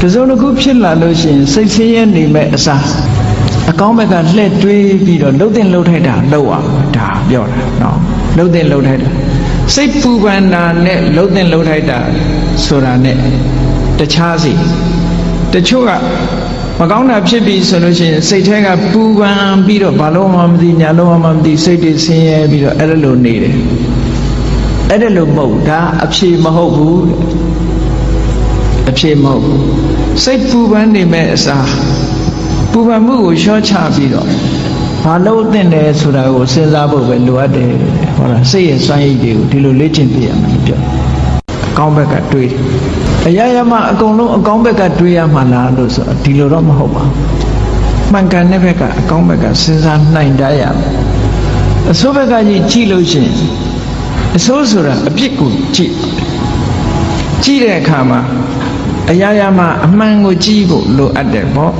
တစုံတစ်ခုဖြစ်လာလို့ရှိရင်စိတ်ဆင်းရဲနေမဲ့အစားအကောင်းဘက်ကလှည့်တွေးပြီးတော့လှုပ်တင်လှုပ်ထိုက်တာလှုပ်အောင်ဒါပြောတာနော်လှုပ်တင်လှုပ်ထိုက်တာစိတ်ပူပန်တာနဲ့လှုပ်တင်လှုပ်ထိုက်တာဆိုတာနဲ့တခြားစီတချို့ကမကောင်းတာဖြစ်ပြီဆိုလို့ရှိရင်စိတ်ထဲကပူပန်ပြီးတော့ဘာလို့မှမသိညာလို့မှမသိစိတ်တွေဆင်းရဲပြီးတော့အဲ့လိုနေတယ်အဲ့ဒါလို့မဟုတ်ဒါအဖြေမဟုတ်ဘူးအဖြေမဟုတ်ဘူးစိတ်ပူပန်နေမဲ့အစားပူပန်မှုကိုလျှော့ချပြီးတော့ဘာလို့သင့်တယ်ဆိုတာကိုစဉ်းစားဖို့ပဲလိုအပ်တယ်ဟောလားစိတ်ရဲ့စွမ်းရည်တွေကိုဒီလိုလေ့ကျင့်ပြရမယ်ပြောအကောင်းဘက်ကတွေးအရာရာမှာအကုန်လုံးအကောင်းဘက်ကတွေးရမှာလားလို့ဆိုဒီလိုတော့မဟုတ်ပါဘူးမှန်ကန်တဲ့ဘက်ကအကောင်းဘက်ကစဉ်းစားနိုင်တတ်ရမယ်အဆိုးဘက်ကကြီးကြည့်လို့ရှိရင်အဆိုးဆိုတာအပြစ်ကိုကြည့်တဲ့အခါမှာအရာရာမှာအမှန်ကိုကြည့်ဖို့လိုအပ်တယ်ပေါ့